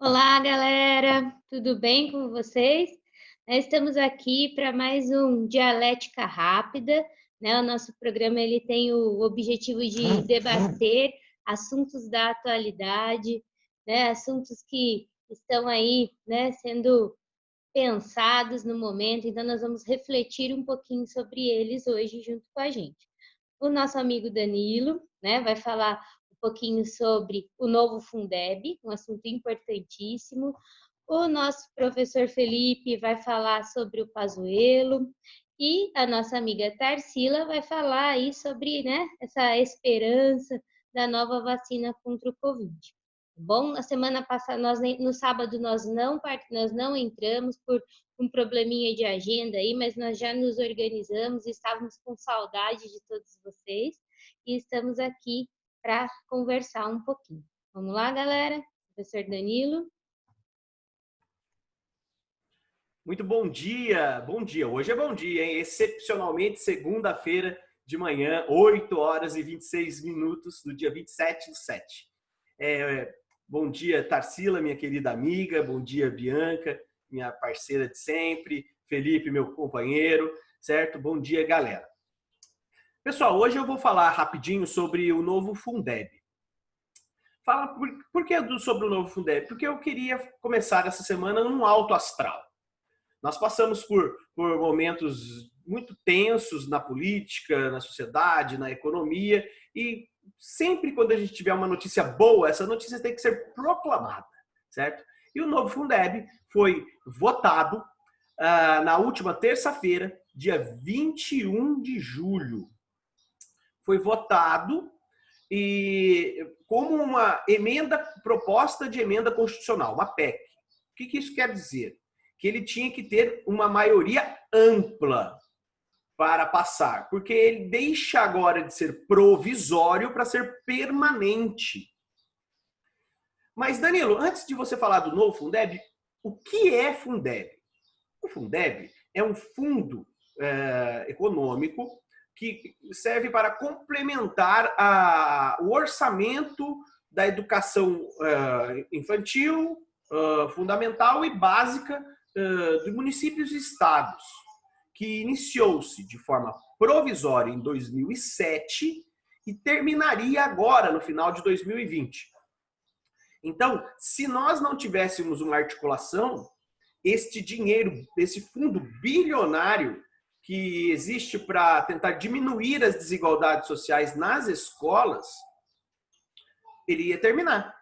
Olá, galera, tudo bem com vocês? Nós estamos aqui para mais um Dialética Rápida, né? O nosso programa ele tem o objetivo de debater assuntos da atualidade, né? Assuntos que estão aí, né, sendo pensados no momento, então nós vamos refletir um pouquinho sobre eles hoje junto com a gente. O nosso amigo Danilo, né, vai falar um pouquinho sobre o novo Fundeb, um assunto importantíssimo. O nosso professor Felipe vai falar sobre o Pazuello e a nossa amiga Tarsila vai falar aí sobre, né, essa esperança da nova vacina contra o Covid. Bom, na semana passada, no sábado, nós não entramos por um probleminha de agenda aí, mas nós já nos organizamos, estávamos com saudade de todos vocês e estamos aqui para conversar um pouquinho. Vamos lá, galera? Professor Danilo. Muito bom dia, bom dia. Hoje é bom dia, hein? Excepcionalmente, segunda-feira de manhã, 8 horas e 26 minutos, do dia 27/7. Bom dia, Tarsila, minha querida amiga. Bom dia, Bianca, minha parceira de sempre. Felipe, meu companheiro, certo? Bom dia, galera. Pessoal, hoje eu vou falar rapidinho sobre o novo Fundeb. Fala por que sobre o novo Fundeb? Porque eu queria começar essa semana num alto astral. Nós passamos por momentos muito tensos na política, na sociedade, na economia, e sempre quando a gente tiver uma notícia boa, essa notícia tem que ser proclamada, certo? E o novo Fundeb foi votado na última terça-feira, dia 21 de julho. Foi votado e como uma proposta de emenda constitucional, uma PEC. O que isso quer dizer? Que ele tinha que ter uma maioria ampla para passar, porque ele deixa agora de ser provisório para ser permanente. Mas, Danilo, antes de você falar do novo Fundeb, o que é Fundeb? O Fundeb é um fundo econômico que serve para complementar o orçamento da educação infantil, fundamental e básica de municípios e estados, que iniciou-se de forma provisória em 2007 e terminaria agora, no final de 2020. Então, se nós não tivéssemos uma articulação, este dinheiro, esse fundo bilionário que existe para tentar diminuir as desigualdades sociais nas escolas, ele ia terminar.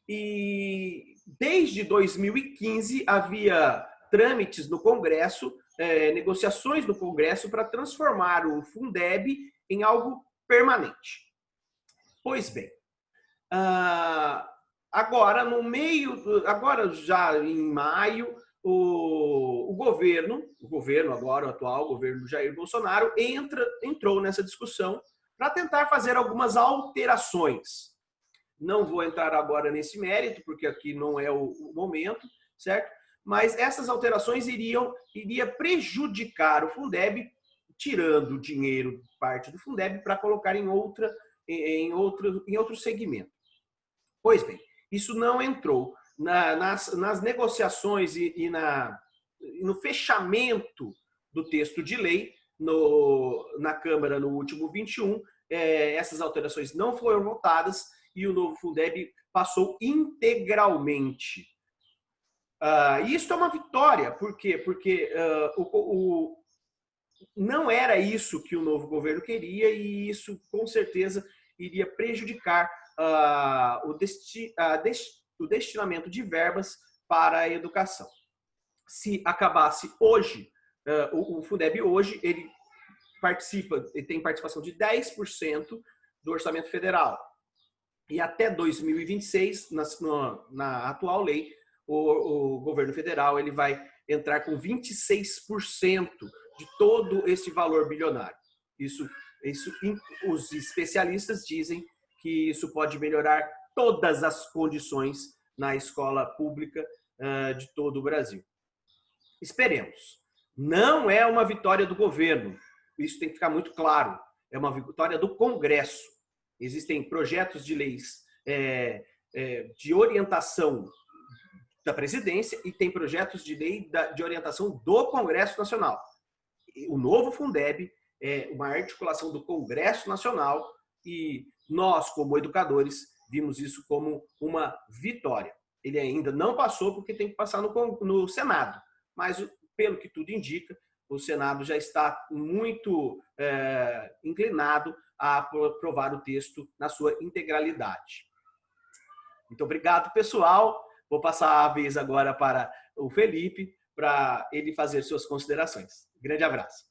E desde 2015 havia trâmites no Congresso, negociações no Congresso para transformar o Fundeb em algo permanente. Pois bem, agora já em maio, o governo agora, o atual governo Jair Bolsonaro, entrou nessa discussão para tentar fazer algumas alterações. Não vou entrar agora nesse mérito, porque aqui não é o momento, certo? Mas essas alterações iria prejudicar o Fundeb, tirando o dinheiro, parte do Fundeb, para colocar em outro segmento. Pois bem, isso não entrou. Nas negociações e no fechamento do texto de lei na Câmara no último 21, essas alterações não foram votadas e o novo Fundeb passou integralmente. Isso é uma vitória. Por quê? Porque não era isso que o novo governo queria e isso, com certeza, iria prejudicar o destinamento de verbas para a educação. Se acabasse hoje, o Fundeb hoje, ele tem participação de 10% do orçamento federal. E até 2026, na atual lei, o governo federal ele vai entrar com 26% de todo esse valor bilionário. Isso, os especialistas dizem que isso pode melhorar todas as condições na escola pública de todo o Brasil. Esperemos. Não é uma vitória do governo. Isso tem que ficar muito claro. É uma vitória do Congresso. Existem projetos de leis de orientação da presidência e tem projetos de lei de orientação do Congresso Nacional. O novo Fundeb é uma articulação do Congresso Nacional e nós, como educadores, vimos isso como uma vitória. Ele ainda não passou porque tem que passar no Senado, mas pelo que tudo indica, o Senado já está muito inclinado a aprovar o texto na sua integralidade. Muito obrigado, pessoal. Vou passar a vez agora para o Felipe, para ele fazer suas considerações. Grande abraço.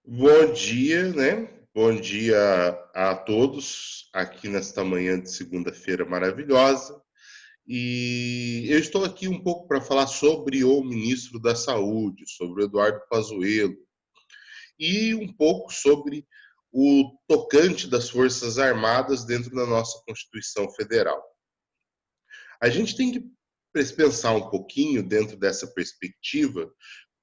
Bom dia, né? Bom dia a todos aqui nesta manhã de segunda-feira maravilhosa. E eu estou aqui um pouco para falar sobre o ministro da Saúde, sobre o Eduardo Pazuello, e um pouco sobre o tocante das Forças Armadas dentro da nossa Constituição Federal. A gente tem que pensar um pouquinho dentro dessa perspectiva,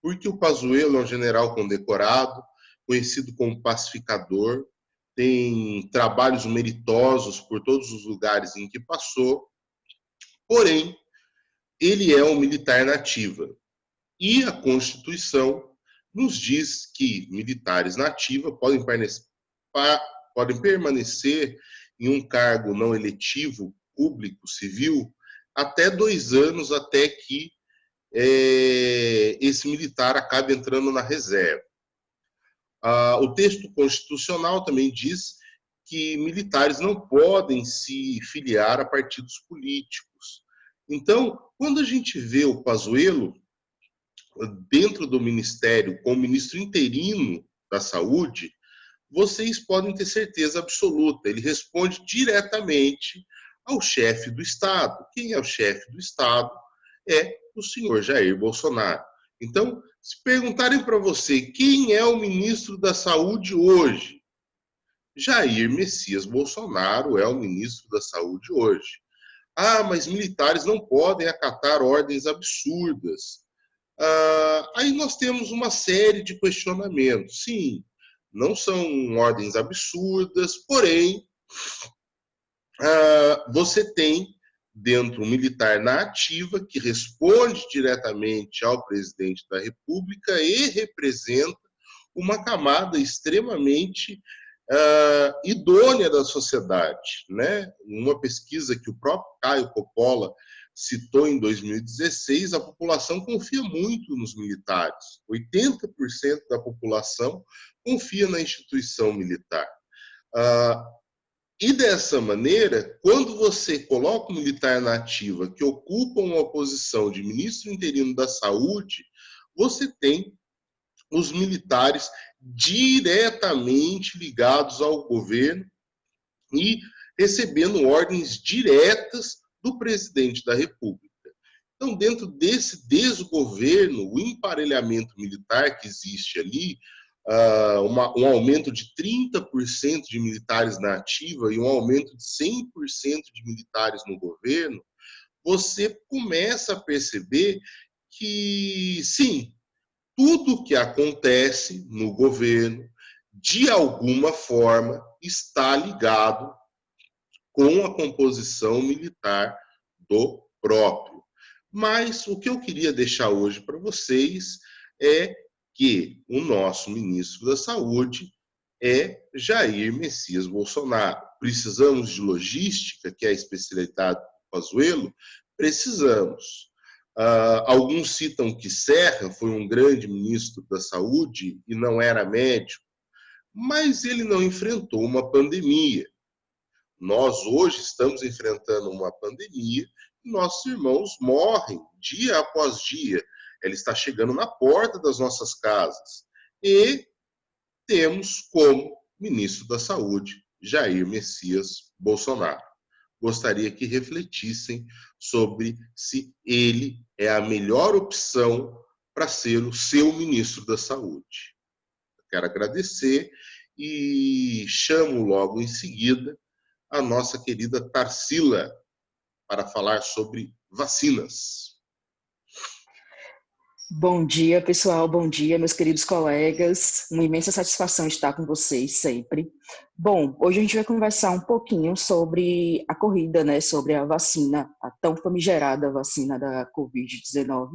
porque o Pazuello é um general condecorado, conhecido como pacificador, tem trabalhos meritosos por todos os lugares em que passou, porém, ele é um militar na ativa. E a Constituição nos diz que militares na ativa podem permanecer em um cargo não eletivo, público, civil, até 2 anos, até que esse militar acabe entrando na reserva. O texto constitucional também diz que militares não podem se filiar a partidos políticos. Então, quando a gente vê o Pazuello dentro do Ministério como ministro interino da Saúde, vocês podem ter certeza absoluta, ele responde diretamente ao chefe do Estado. Quem é o chefe do Estado? É o senhor Jair Bolsonaro. Então, se perguntarem para você quem é o ministro da Saúde hoje, Jair Messias Bolsonaro é o ministro da Saúde hoje. Ah, mas militares não podem acatar ordens absurdas. Aí nós temos uma série de questionamentos. Sim, não são ordens absurdas, porém, você tem dentro um militar na ativa que responde diretamente ao presidente da República e representa uma camada extremamente idônea da sociedade, né? Uma pesquisa que o próprio Caio Coppola citou em 2016, a população confia muito nos militares. 80% da população confia na instituição militar. E dessa maneira, quando você coloca um militar na ativa que ocupa uma posição de ministro interino da Saúde, você tem os militares diretamente ligados ao governo e recebendo ordens diretas do presidente da República. Então, dentro desse desgoverno, o emparelhamento militar que existe ali, um aumento de 30% de militares na ativa e um aumento de 100% de militares no governo, você começa a perceber que, sim, tudo que acontece no governo, de alguma forma, está ligado com a composição militar do próprio. Mas o que eu queria deixar hoje para vocês é que o nosso ministro da Saúde é Jair Messias Bolsonaro. Precisamos de logística, que é a especialidade do Pazuello? Precisamos. Alguns citam que Serra foi um grande ministro da Saúde e não era médico, mas ele não enfrentou uma pandemia. Nós hoje estamos enfrentando uma pandemia e nossos irmãos morrem dia após dia. Ela está chegando na porta das nossas casas. E temos como ministro da Saúde Jair Messias Bolsonaro. Gostaria que refletissem sobre se ele é a melhor opção para ser o seu ministro da Saúde. Quero agradecer e chamo logo em seguida a nossa querida Tarsila para falar sobre vacinas. Bom dia, pessoal. Bom dia, meus queridos colegas. Uma imensa satisfação estar com vocês sempre. Bom, hoje a gente vai conversar um pouquinho sobre a corrida, né, sobre a vacina, a tão famigerada vacina da Covid-19,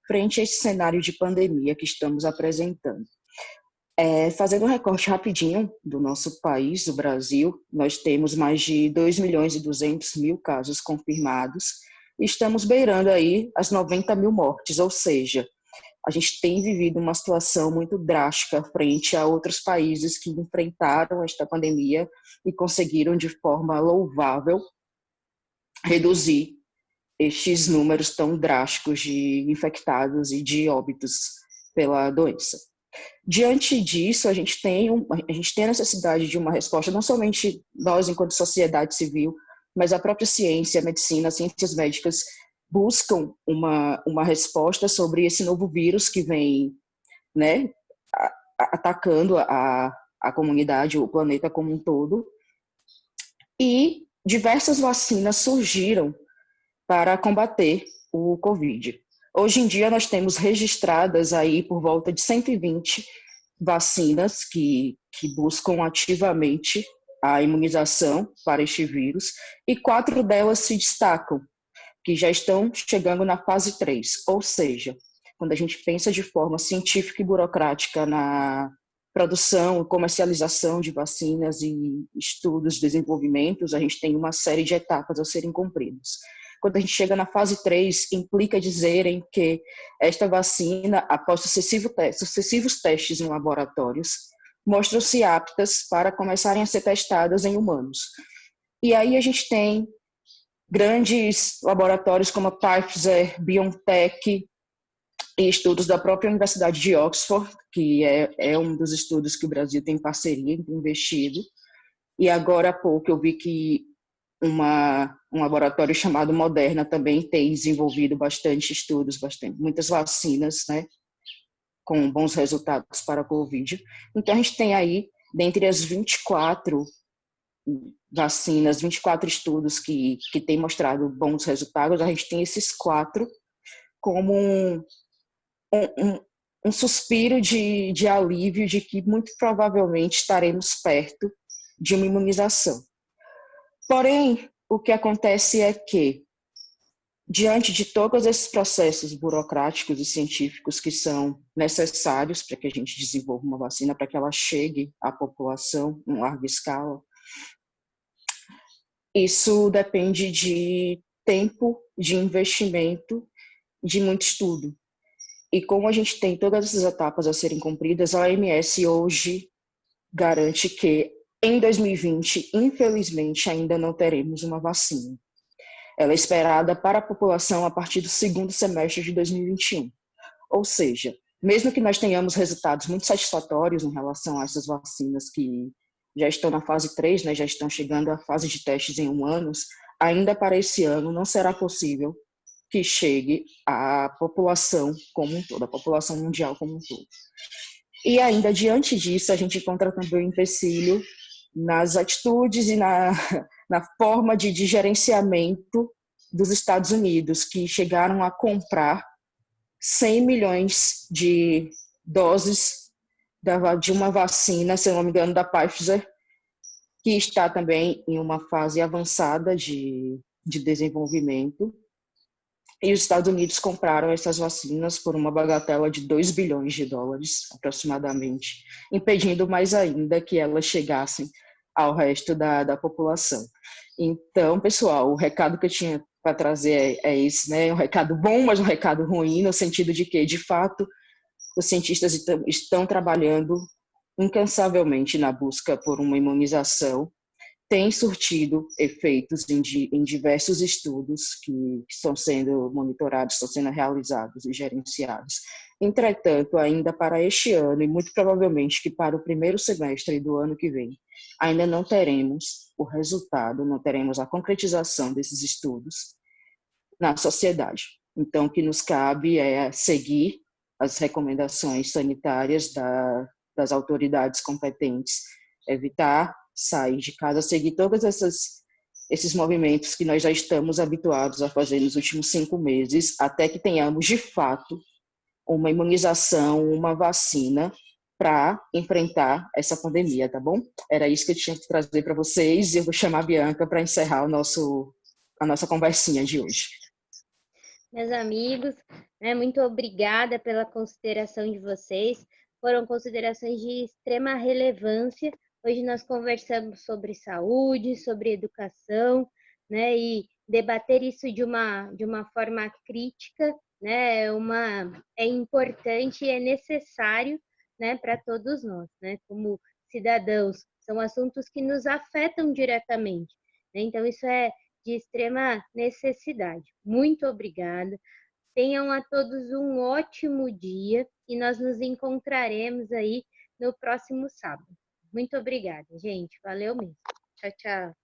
frente a esse cenário de pandemia que estamos apresentando. Fazendo um recorte rapidinho do nosso país, do Brasil, nós temos mais de 2.200.000 casos confirmados e estamos beirando aí as 90 mil mortes, ou seja, a gente tem vivido uma situação muito drástica frente a outros países que enfrentaram esta pandemia e conseguiram de forma louvável reduzir estes números tão drásticos de infectados e de óbitos pela doença. Diante disso, a gente tem a necessidade de uma resposta, não somente nós, enquanto sociedade civil, mas a própria ciência, a medicina, as ciências médicas buscam uma resposta sobre esse novo vírus que vem, né, atacando a comunidade, o planeta como um todo. E diversas vacinas surgiram para combater o Covid. Hoje em dia, nós temos registradas aí por volta de 120 vacinas que buscam ativamente a imunização para este vírus, e 4 delas se destacam, que já estão chegando na fase 3, ou seja, quando a gente pensa de forma científica e burocrática na produção e comercialização de vacinas e estudos, desenvolvimentos, a gente tem uma série de etapas a serem cumpridas. Quando a gente chega na fase 3, implica dizerem que esta vacina, após sucessivos testes em laboratórios, mostram-se aptas para começarem a ser testadas em humanos. E aí a gente tem grandes laboratórios como a Pfizer, BioNTech e estudos da própria Universidade de Oxford, que é um dos estudos que o Brasil tem parceria, investido. E agora há pouco eu vi que um laboratório chamado Moderna também tem desenvolvido bastante estudos, muitas vacinas, né, com bons resultados para a Covid. Então, a gente tem aí, dentre as 24 vacinas, 24 estudos que têm mostrado bons resultados, a gente tem esses 4 como um suspiro de alívio de que muito provavelmente estaremos perto de uma imunização. Porém, o que acontece é que, diante de todos esses processos burocráticos e científicos que são necessários para que a gente desenvolva uma vacina, para que ela chegue à população em larga escala, isso depende de tempo, de investimento, de muito estudo. E como a gente tem todas essas etapas a serem cumpridas, a OMS hoje garante que em 2020, infelizmente, ainda não teremos uma vacina. Ela é esperada para a população a partir do segundo semestre de 2021. Ou seja, mesmo que nós tenhamos resultados muito satisfatórios em relação a essas vacinas que já estão na fase 3, né, já estão chegando à fase de testes em humanos, ainda para esse ano não será possível que chegue à população como um todo, a população mundial como um todo. E ainda diante disso, a gente encontra também o empecilho nas atitudes e na forma de gerenciamento dos Estados Unidos, que chegaram a comprar 100 milhões de doses de uma vacina, se não me engano, da Pfizer, que está também em uma fase avançada de desenvolvimento. E os Estados Unidos compraram essas vacinas por uma bagatela de 2 bilhões de dólares, aproximadamente, impedindo mais ainda que elas chegassem ao resto da população. Então, pessoal, o recado que eu tinha para trazer é esse, né? Um recado bom, mas um recado ruim, no sentido de que, de fato, os cientistas estão trabalhando incansavelmente na busca por uma imunização, tem surtido efeitos em diversos estudos que estão sendo monitorados, estão sendo realizados e gerenciados. Entretanto, ainda para este ano, e muito provavelmente que para o primeiro semestre do ano que vem, ainda não teremos o resultado, não teremos a concretização desses estudos na sociedade. Então, o que nos cabe é seguir as recomendações sanitárias das autoridades competentes, evitar sair de casa, seguir todos esses movimentos que nós já estamos habituados a fazer nos últimos 5 meses, até que tenhamos, de fato, uma imunização, uma vacina para enfrentar essa pandemia, tá bom? Era isso que eu tinha que trazer para vocês e eu vou chamar a Bianca para encerrar a nossa conversinha de hoje. Meus amigos, né, muito obrigada pela consideração de vocês. Foram considerações de extrema relevância. Hoje nós conversamos sobre saúde, sobre educação, né, e debater isso de uma forma crítica, né, é importante e é necessário, né, para todos nós, né, como cidadãos. São assuntos que nos afetam diretamente, né? Então isso é de extrema necessidade. Muito obrigada. Tenham a todos um ótimo dia e nós nos encontraremos aí no próximo sábado. Muito obrigada, gente. Valeu mesmo. Tchau, tchau.